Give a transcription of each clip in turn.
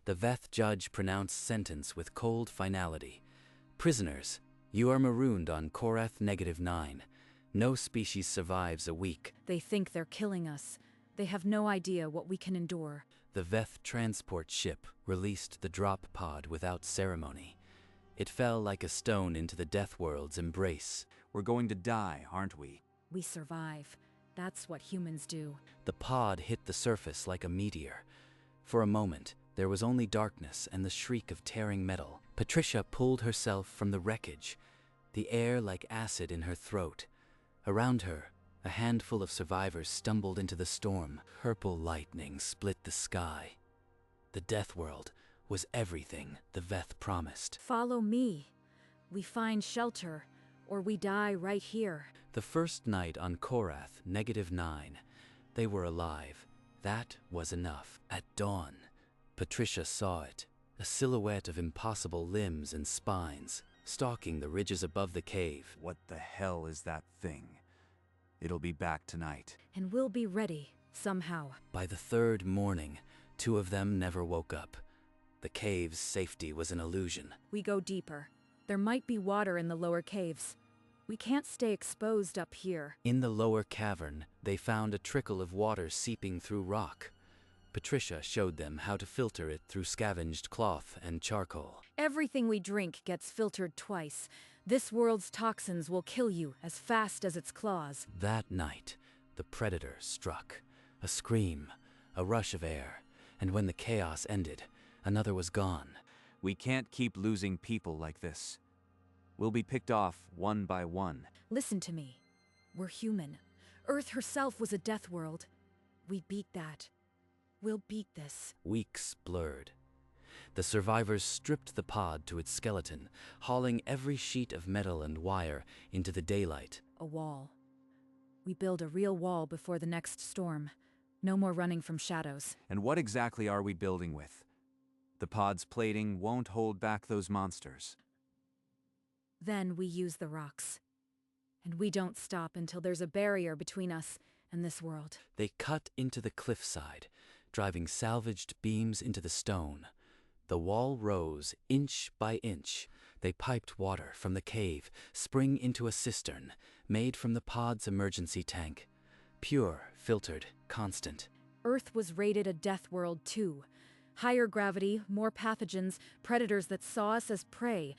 The Veth judge pronounced sentence with cold finality. Prisoners, you are marooned on Korath -9. No species survives a week. They think they're killing us. They have no idea what we can endure. The Veth transport ship released the drop pod without ceremony. It fell like a stone into the Deathworld's embrace. We're going to die, aren't we? We survive. That's what humans do. The pod hit the surface like a meteor. For a moment, there was only darkness and the shriek of tearing metal. Patricia pulled herself from the wreckage, the air like acid in her throat. Around her, a handful of survivors stumbled into the storm. Purple lightning split the sky. The Deathworld was everything the Veth promised. Follow me. We find shelter, or we die right here. The first night on Korath -9, they were alive. That was enough. At dawn, Patricia saw it, a silhouette of impossible limbs and spines, stalking the ridges above the cave. What the hell is that thing? It'll be back tonight. And we'll be ready, somehow. By the third morning, 2 of them never woke up. The cave's safety was an illusion. We go deeper. There might be water in the lower caves. We can't stay exposed up here. In the lower cavern, they found a trickle of water seeping through rock. Patricia showed them how to filter it through scavenged cloth and charcoal. Everything we drink gets filtered twice. This world's toxins will kill you as fast as its claws. That night, the predator struck. A scream, a rush of air, and when the chaos ended, another was gone. We can't keep losing people like this. We'll be picked off one by one. Listen to me. We're human. Earth herself was a death world. We beat that. We'll beat this. Weeks blurred. The survivors stripped the pod to its skeleton, hauling every sheet of metal and wire into the daylight. A wall. We build a real wall before the next storm. No more running from shadows. And what exactly are we building with? The pod's plating won't hold back those monsters. Then we use the rocks. And we don't stop until there's a barrier between us and this world. They cut into the cliffside, driving salvaged beams into the stone. The wall rose inch by inch. They piped water from the cave, spring into a cistern, made from the pod's emergency tank. Pure, filtered, constant. Earth was rated a death world too. Higher gravity, more pathogens, predators that saw us as prey.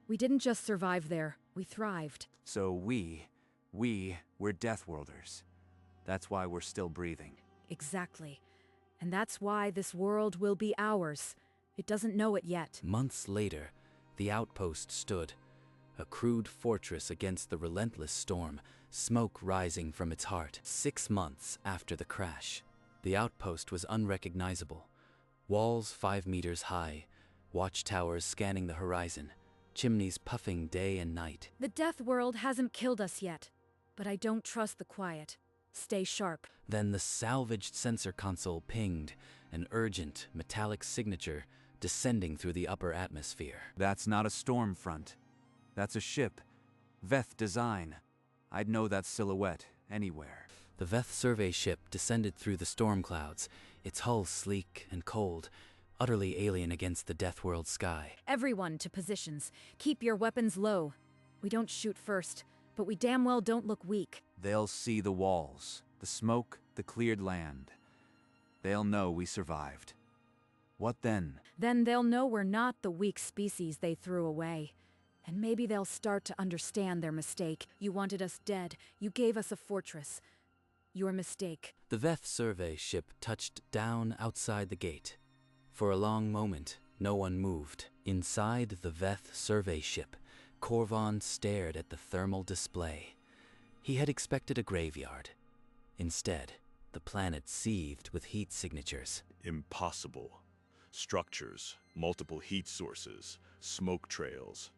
We didn't just survive there, we thrived. So we're Deathworlders. That's why we're still breathing. Exactly. And that's why this world will be ours. It doesn't know it yet. Months later, the outpost stood, a crude fortress against the relentless storm, smoke rising from its heart. 6 months after the crash, the outpost was unrecognizable. Walls 5 meters high, watchtowers scanning the horizon, chimneys puffing day and night. The death world hasn't killed us yet, but I don't trust the quiet. Stay sharp. Then the salvaged sensor console pinged, an urgent, metallic signature descending through the upper atmosphere. That's not a storm front. That's a ship. Veth design. I'd know that silhouette anywhere. The Veth survey ship descended through the storm clouds, its hull sleek and cold, utterly alien against the Deathworld sky. Everyone to positions. Keep your weapons low. We don't shoot first, but we damn well don't look weak. They'll see the walls, the smoke, the cleared land. They'll know we survived. What then? Then they'll know we're not the weak species they threw away. And maybe they'll start to understand their mistake. You wanted us dead. You gave us a fortress. Your mistake. The Veth survey ship touched down outside the gate. For a long moment, no one moved. Inside the Veth survey ship, Corvon stared at the thermal display. He had expected a graveyard. Instead, the planet seethed with heat signatures. Impossible. Structures, multiple heat sources, smoke trails.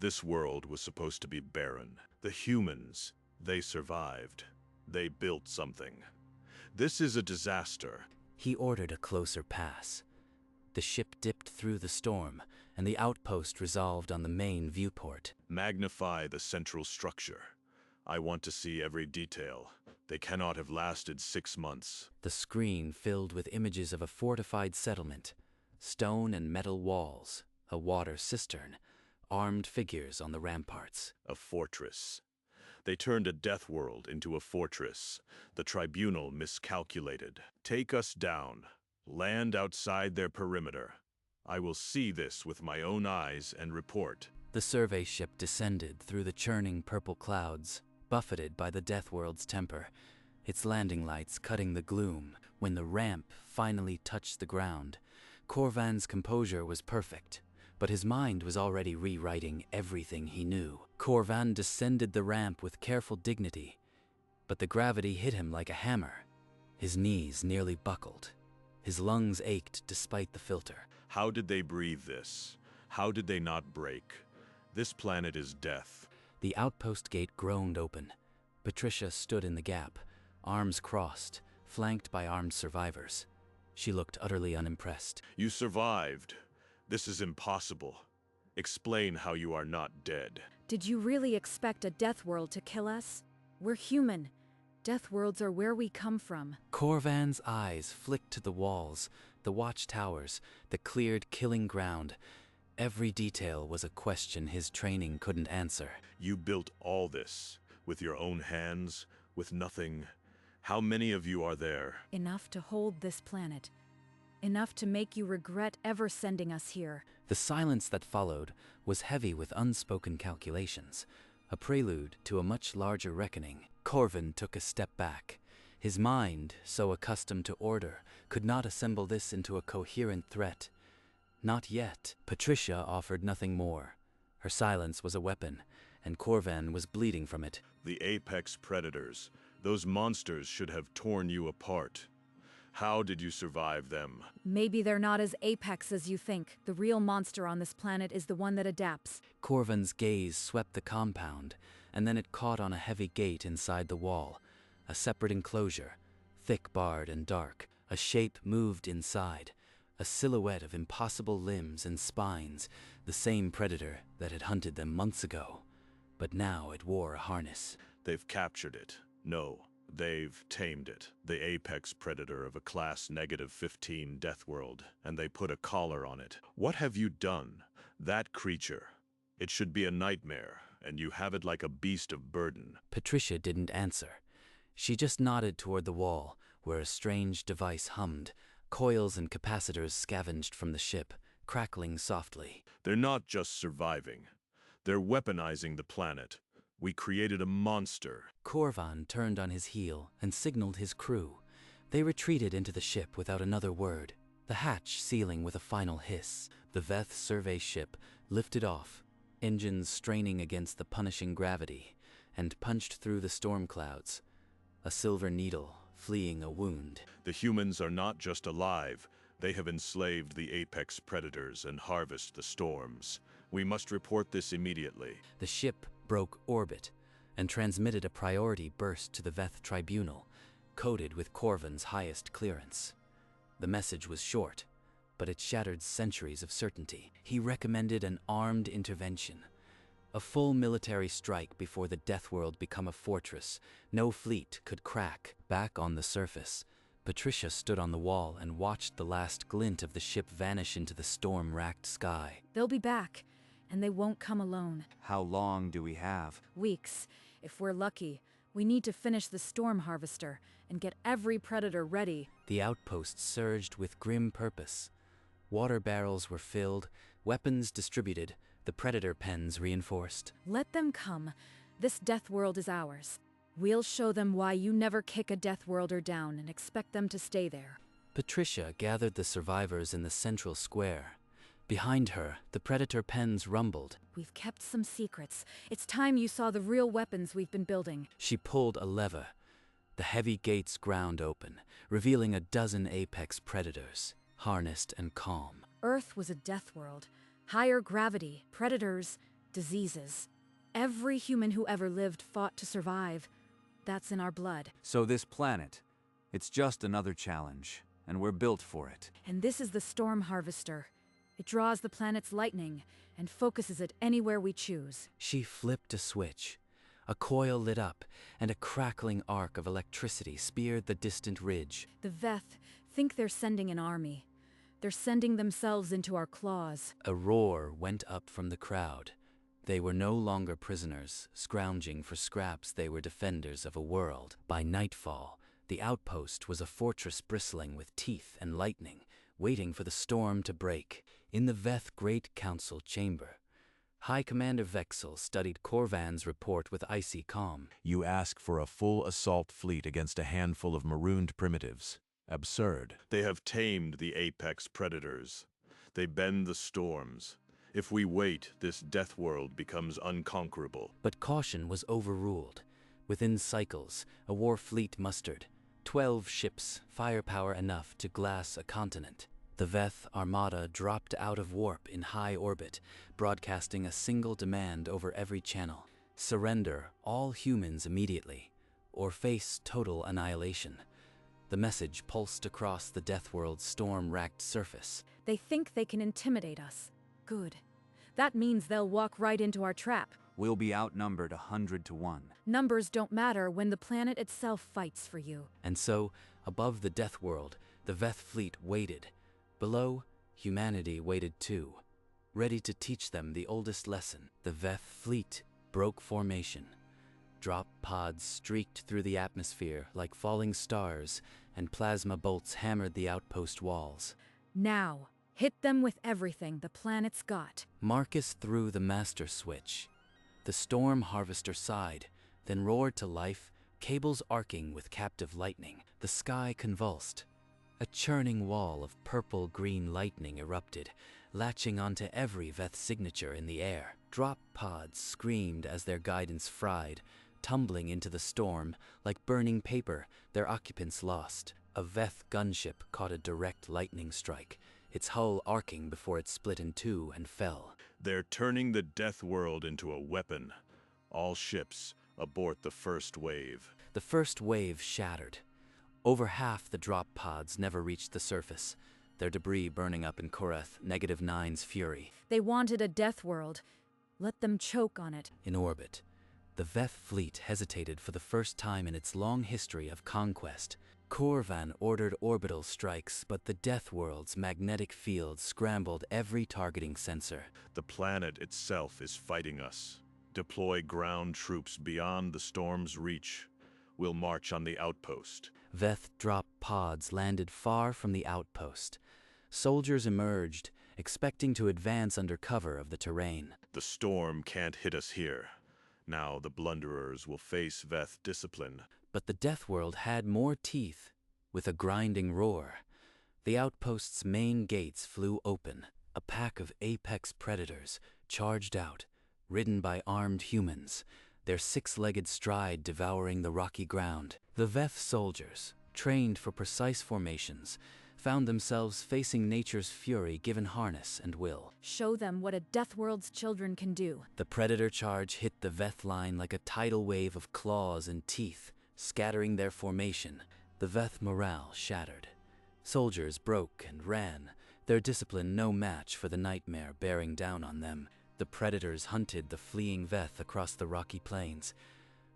This world was supposed to be barren. The humans, they survived. They built something. This is a disaster. He ordered a closer pass. The ship dipped through the storm, and the outpost resolved on the main viewport. Magnify the central structure. I want to see every detail. They cannot have lasted 6 months. The screen filled with images of a fortified settlement. stone and metal walls, a water cistern, armed figures on the ramparts. A fortress. They turned a Deathworld into a fortress. The tribunal miscalculated. Take us down. Land outside their perimeter. I will see this with my own eyes and report. The survey ship descended through the churning purple clouds, buffeted by the Deathworld's temper, its landing lights cutting the gloom. When the ramp finally touched the ground, Corvan's composure was perfect, but his mind was already rewriting everything he knew. Corvan descended the ramp with careful dignity, but the gravity hit him like a hammer. His knees nearly buckled. His lungs ached despite the filter. How did they breathe this? How did they not break? This planet is death. The outpost gate groaned open. Patricia stood in the gap, arms crossed, flanked by armed survivors. She looked utterly unimpressed. You survived. This is impossible. Explain how you are not dead. Did you really expect a Deathworld to kill us? We're human. Deathworlds are where we come from. Corvan's eyes flicked to the walls, the watchtowers, the cleared killing ground. Every detail was a question his training couldn't answer. You built all this with your own hands, with nothing. How many of you are there? Enough to hold this planet. Enough to make you regret ever sending us here. The silence that followed was heavy with unspoken calculations, a prelude to a much larger reckoning. Corvan took a step back. His mind, so accustomed to order, could not assemble this into a coherent threat. Not yet. Patricia offered nothing more. Her silence was a weapon, and Corvan was bleeding from it. The apex predators. Those monsters should have torn you apart. How did you survive them? Maybe they're not as apex as you think. The real monster on this planet is the one that adapts. Corvan's gaze swept the compound, and then it caught on a heavy gate inside the wall. A separate enclosure, thick barred and dark. A shape moved inside, a silhouette of impossible limbs and spines, the same predator that had hunted them months ago. But now it wore a harness. They've captured it. No, they've tamed it. The apex predator of a class -15 Deathworld, and they put a collar on it. What have you done? That creature. It should be a nightmare, and you have it like a beast of burden. Patricia didn't answer. She just nodded toward the wall, where a strange device hummed. Coils and capacitors scavenged from the ship, crackling softly. They're not just surviving. They're weaponizing the planet. We created a monster. Corvan turned on his heel and signaled his crew. They retreated into the ship without another word, the hatch sealing with a final hiss. The Veth survey ship lifted off, engines straining against the punishing gravity, and punched through the storm clouds, a silver needle fleeing a wound. The humans are not just alive. They have enslaved the apex predators and harvest the storms. We must report this immediately. The ship broke orbit and transmitted a priority burst to the Veth Tribunal, coded with Corvan's highest clearance. The message was short, but it shattered centuries of certainty. He recommended an armed intervention, a full military strike before the Deathworld become a fortress no fleet could crack. Back on the surface, Patricia stood on the wall and watched the last glint of the ship vanish into the storm-racked sky. They'll be back, and they won't come alone. How long do we have? Weeks, if we're lucky. We need to finish the storm harvester and get every predator ready. The outpost surged with grim purpose. Water barrels were filled, weapons distributed, the predator pens reinforced. Let them come. This Deathworld is ours. We'll show them why you never kick a Deathworlder down and expect them to stay there. Patricia gathered the survivors in the central square. Behind her, the predator pens rumbled. We've kept some secrets. It's time you saw the real weapons we've been building. She pulled a lever. The heavy gates ground open, revealing a dozen apex predators, harnessed and calm. Earth was a Deathworld. Higher gravity, predators, diseases. Every human who ever lived fought to survive. That's in our blood. So this planet, it's just another challenge, and we're built for it. And this is the storm harvester. It draws the planet's lightning and focuses it anywhere we choose. She flipped a switch. A coil lit up, and a crackling arc of electricity speared the distant ridge. The Veth think they're sending an army. They're sending themselves into our claws. A roar went up from the crowd. They were no longer prisoners, scrounging for scraps. They were defenders of a world. By nightfall, the outpost was a fortress bristling with teeth and lightning, waiting for the storm to break. In the Veth Great Council chamber, High Commander Vexel studied Corvan's report with icy calm. You ask for a full assault fleet against a handful of marooned primitives. Absurd. They have tamed the apex predators. They bend the storms. If we wait, this Deathworld becomes unconquerable. But caution was overruled. Within cycles, a war fleet mustered. 12 ships, firepower enough to glass a continent. The Veth Armada dropped out of warp in high orbit, broadcasting a single demand over every channel. Surrender all humans immediately, or face total annihilation. The message pulsed across the Deathworld's storm-racked surface. They think they can intimidate us. Good. That means they'll walk right into our trap. We'll be outnumbered 100 to 1. Numbers don't matter when the planet itself fights for you. And so, above the Deathworld, the Veth fleet waited. Below, humanity waited too, ready to teach them the oldest lesson. The Veth fleet broke formation. Drop pods streaked through the atmosphere like falling stars, and plasma bolts hammered the outpost walls. Now, hit them with everything the planet's got. Marcus threw the master switch. The storm harvester sighed, then roared to life, cables arcing with captive lightning. The sky convulsed. A churning wall of purple-green lightning erupted, latching onto every Veth signature in the air. Drop pods screamed as their guidance fried, tumbling into the storm like burning paper, their occupants lost. A Veth gunship caught a direct lightning strike, its hull arcing before it split in two and fell. They're turning the Deathworld into a weapon. All ships, abort the first wave. The first wave shattered. Over half the drop pods never reached the surface, their debris burning up in Korath -9's fury. They wanted a Deathworld. Let them choke on it. In orbit, the Veth fleet hesitated for the first time in its long history of conquest. Corvan ordered orbital strikes, but the Deathworld's magnetic field scrambled every targeting sensor. The planet itself is fighting us. Deploy ground troops beyond the storm's reach. We'll march on the outpost. Veth drop pods landed far from the outpost. Soldiers emerged, expecting to advance under cover of the terrain. The storm can't hit us here. Now the blunderers will face Veth discipline. But the Deathworld had more teeth. With a grinding roar, the outpost's main gates flew open. A pack of apex predators charged out, ridden by armed humans, their six-legged stride devouring the rocky ground. The Veth soldiers, trained for precise formations, found themselves facing nature's fury given harness and will. Show them what a Deathworld's children can do. The predator charge hit the Veth line like a tidal wave of claws and teeth, scattering their formation. The Veth morale shattered. Soldiers broke and ran, their discipline no match for the nightmare bearing down on them. The predators hunted the fleeing Veth across the rocky plains,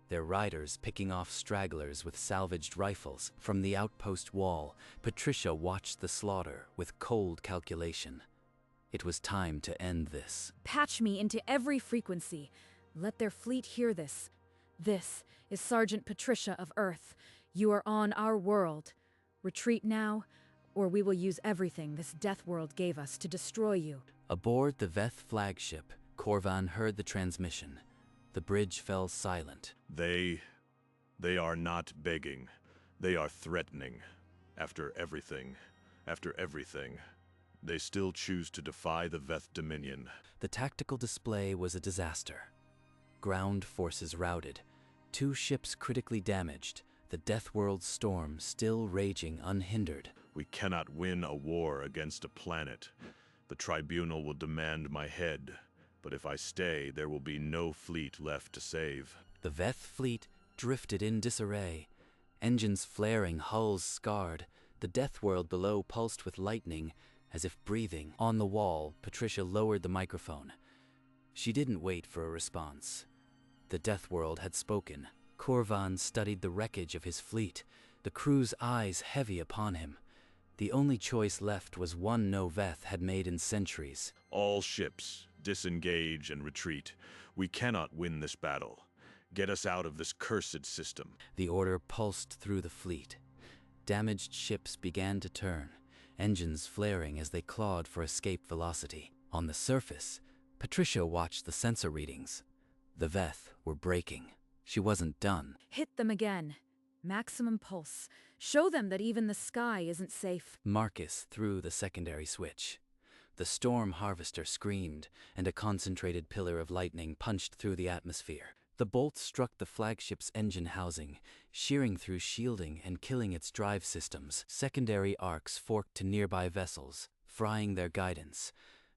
their riders picking off stragglers with salvaged rifles. From the outpost wall, Patricia watched the slaughter with cold calculation. It was time to end this. Patch me into every frequency. Let their fleet hear this. This is Sergeant Patricia of Earth. You are on our world. Retreat now, or we will use everything this Deathworld gave us to destroy you. Aboard the Veth flagship, Corvan heard the transmission. The bridge fell silent. They are not begging. They are threatening. After everything, they still choose to defy the Veth Dominion. The tactical display was a disaster. Ground forces routed, 2 ships critically damaged, the Deathworld storm still raging unhindered. We cannot win a war against a planet. The tribunal will demand my head, but if I stay, there will be no fleet left to save. The Veth fleet drifted in disarray, engines flaring, hulls scarred. The Deathworld below pulsed with lightning, as if breathing. On the wall, Patricia lowered the microphone. She didn't wait for a response. The Deathworld had spoken. Corvan studied the wreckage of his fleet, the crew's eyes heavy upon him. The only choice left was one no Veth had made in centuries. All ships, disengage and retreat. We cannot win this battle. Get us out of this cursed system. The order pulsed through the fleet. Damaged ships began to turn, engines flaring as they clawed for escape velocity. On the surface, Patricia watched the sensor readings. The Veth were breaking. She wasn't done. Hit them again. Maximum pulse. Show them that even the sky isn't safe. Marcus threw the secondary switch. The storm harvester screamed, and a concentrated pillar of lightning punched through the atmosphere. The bolt struck the flagship's engine housing, shearing through shielding and killing its drive systems. Secondary arcs forked to nearby vessels, frying their guidance.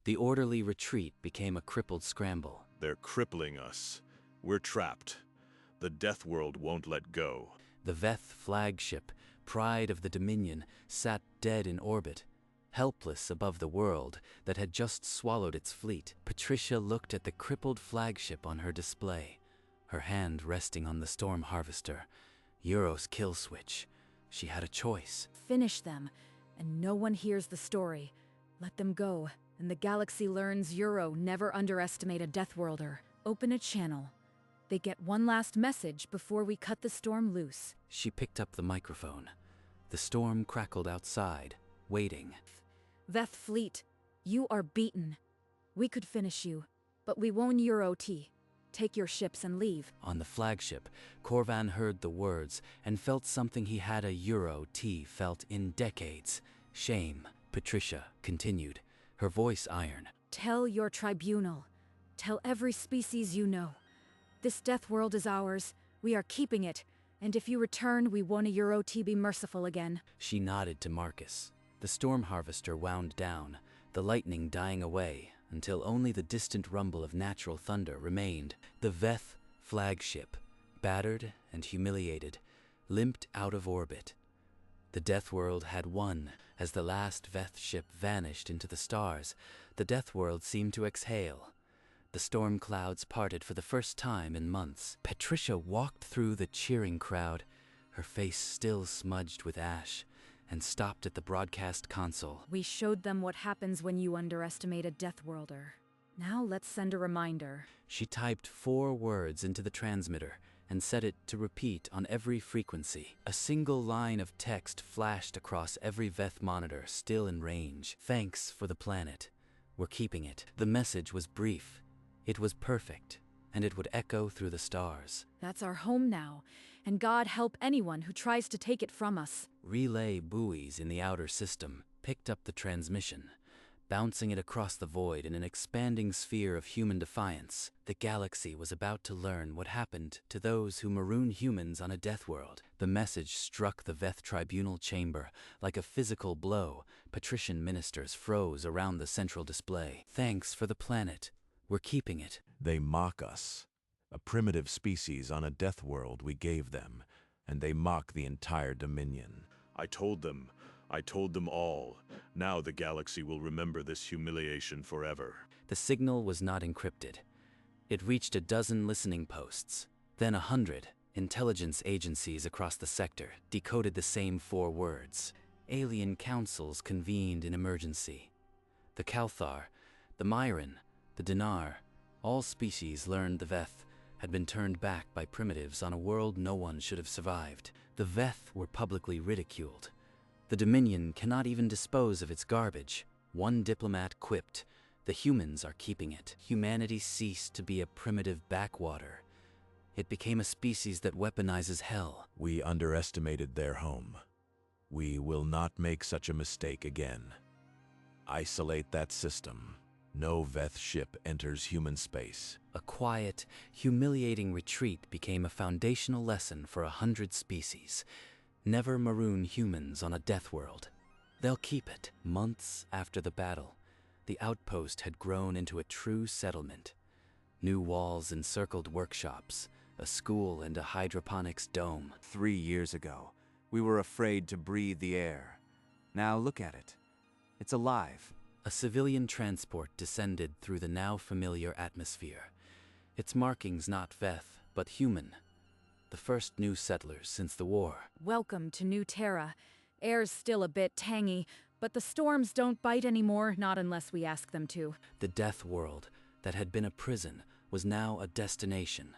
The orderly retreat became a crippled scramble. They're crippling us. We're trapped. The Deathworld won't let go. The Veth flagship, pride of the Dominion, sat dead in orbit, helpless above the world that had just swallowed its fleet. Patricia looked at the crippled flagship on her display, her hand resting on the storm harvester, Euro's kill switch. She had a choice. Finish them, and no one hears the story. Let them go, and the galaxy learns Euro never underestimate a Deathworlder. Open a channel. They get one last message before we cut the storm loose. She picked up the microphone. The storm crackled outside, waiting. Veth fleet, you are beaten. We could finish you, but we won't Euro T. Take your ships and leave. On the flagship, Corvan heard the words and felt something he had a Euro T felt in decades. Shame. Patricia continued, her voice iron. Tell your tribunal. Tell every species you know. This Deathworld is ours. We are keeping it. And if you return, we won't a Euro T be merciful again. She nodded to Marcus. The storm harvester wound down, the lightning dying away, until only the distant rumble of natural thunder remained. The Veth flagship, battered and humiliated, limped out of orbit. The Deathworld had won. As the last Veth ship vanished into the stars, the Deathworld seemed to exhale. The storm clouds parted for the first time in months. Patricia walked through the cheering crowd, her face still smudged with ash, and stopped at the broadcast console. We showed them what happens when you underestimate a Deathworlder. Now let's send a reminder. She typed 4 words into the transmitter and set it to repeat on every frequency. A single line of text flashed across every Veth monitor still in range. Thanks for the planet. We're keeping it. The message was brief. It was perfect, and it would echo through the stars. That's our home now, and God help anyone who tries to take it from us. Relay buoys in the outer system picked up the transmission, bouncing it across the void in an expanding sphere of human defiance. The galaxy was about to learn what happened to those who maroon humans on a Deathworld. The message struck the Veth tribunal chamber like a physical blow. Patrician ministers froze around the central display. Thanks for the planet. We're keeping it. They mock us, a primitive species on a Deathworld we gave them, and they mock the entire Dominion. I told them all. Now the galaxy will remember this humiliation forever. The signal was not encrypted. It reached a dozen listening posts, then 100. Intelligence agencies across the sector decoded the same 4 words. Alien councils convened in emergency. The Calthar, the Myron, the Dinar, all species learned the Veth had been turned back by primitives on a world no one should have survived. The Veth were publicly ridiculed. The Dominion cannot even dispose of its garbage. One diplomat quipped, "The humans are keeping it." Humanity ceased to be a primitive backwater. It became a species that weaponizes hell. We underestimated their home. We will not make such a mistake again. Isolate that system. No Veth ship enters human space. A quiet, humiliating retreat became a foundational lesson for 100 species. Never maroon humans on a Deathworld. They'll keep it. Months after the battle, the outpost had grown into a true settlement. New walls encircled workshops, a school and a hydroponics dome. 3 years ago, we were afraid to breathe the air. Now look at it. It's alive. A civilian transport descended through the now familiar atmosphere. Its markings not Veth, but human. The first new settlers since the war. Welcome to New Terra. Air's still a bit tangy, but the storms don't bite anymore, not unless we ask them to. The Deathworld, that had been a prison, was now a destination.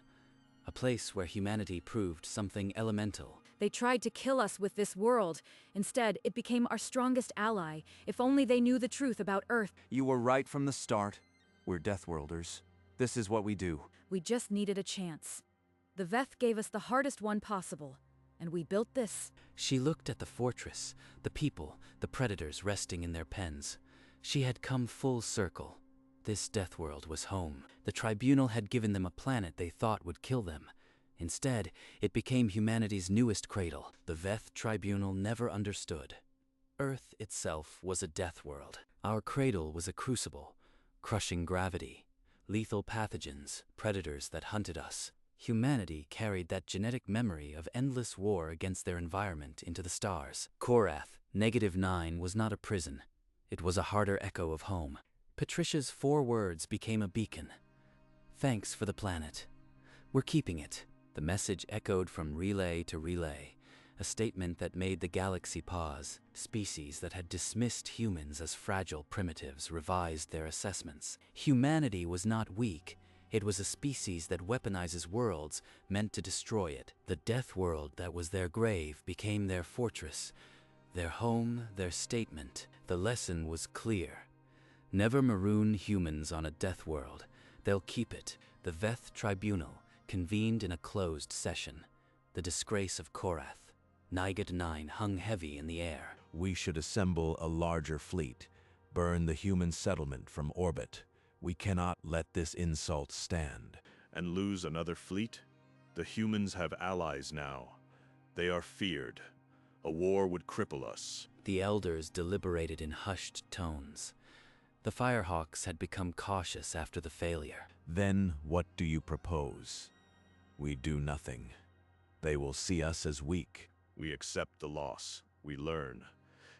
A place where humanity proved something elemental. They tried to kill us with this world. Instead, it became our strongest ally. If only they knew the truth about Earth. You were right from the start. We're Deathworlders. This is what we do. We just needed a chance. The Veth gave us the hardest one possible, and we built this. She looked at the fortress, the people, the predators resting in their pens. She had come full circle. This Deathworld was home. The Tribunal had given them a planet they thought would kill them. Instead, it became humanity's newest cradle. The Veth Tribunal never understood. Earth itself was a Deathworld. Our cradle was a crucible, crushing gravity, lethal pathogens, predators that hunted us. Humanity carried that genetic memory of endless war against their environment into the stars. Korath, -9, was not a prison. It was a harder echo of home. Patricia's 4 words became a beacon. Thanks for the planet. We're keeping it. The message echoed from relay to relay, a statement that made the galaxy pause. Species that had dismissed humans as fragile primitives revised their assessments. Humanity was not weak. It was a species that weaponizes worlds meant to destroy it. The Deathworld that was their grave became their fortress, their home, their statement. The lesson was clear. Never maroon humans on a Deathworld. They'll keep it. The Veth Tribunal convened in a closed session. The disgrace of Korath, -9, hung heavy in the air. We should assemble a larger fleet, burn the human settlement from orbit. We cannot let this insult stand. And lose another fleet? The humans have allies now. They are feared. A war would cripple us. The elders deliberated in hushed tones. The Firehawks had become cautious after the failure. Then what do you propose? We do nothing. They will see us as weak. We accept the loss. We learn.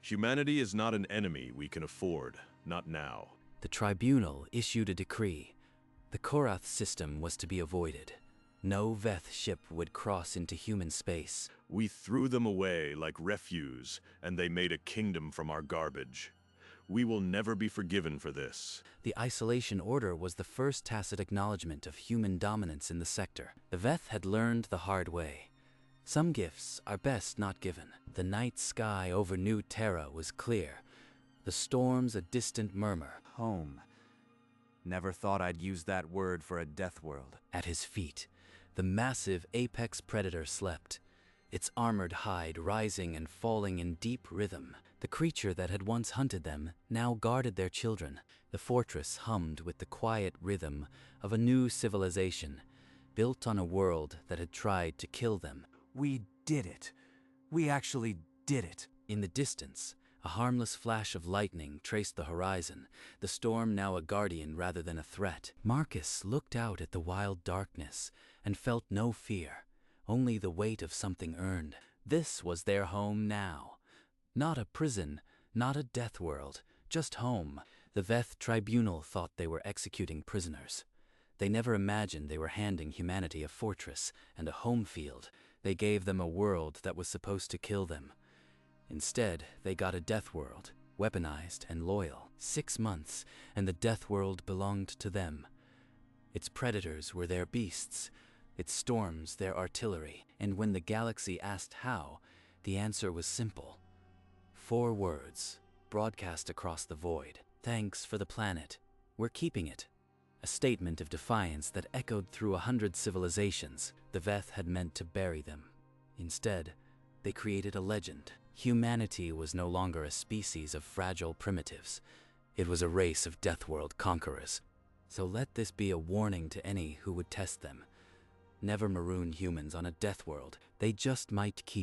Humanity is not an enemy we can afford. Not now. The Tribunal issued a decree. The Korath system was to be avoided. No Veth ship would cross into human space. We threw them away like refuse, and they made a kingdom from our garbage. We will never be forgiven for this. The Isolation Order was the first tacit acknowledgement of human dominance in the sector. The Veth had learned the hard way. Some gifts are best not given. The night sky over New Terra was clear. The storms a distant murmur. Home. Never thought I'd use that word for a Deathworld. At his feet, the massive apex predator slept, its armored hide rising and falling in deep rhythm. The creature that had once hunted them now guarded their children. The fortress hummed with the quiet rhythm of a new civilization, built on a world that had tried to kill them. We did it. We actually did it. In the distance, a harmless flash of lightning traced the horizon, the storm now a guardian rather than a threat. Marcus looked out at the wild darkness and felt no fear, only the weight of something earned. This was their home now. Not a prison, not a Deathworld, just home. The Veth Tribunal thought they were executing prisoners. They never imagined they were handing humanity a fortress and a home field. They gave them a world that was supposed to kill them. Instead, they got a Deathworld, weaponized and loyal. 6 months, and the Deathworld belonged to them. Its predators were their beasts, its storms their artillery. And when the galaxy asked how, the answer was simple. 4 words, broadcast across the void. Thanks for the planet. We're keeping it. A statement of defiance that echoed through 100 civilizations. The Veth had meant to bury them. Instead, they created a legend. Humanity was no longer a species of fragile primitives. It was a race of Deathworld conquerors. So let this be a warning to any who would test them. Never maroon humans on a Deathworld. They just might keep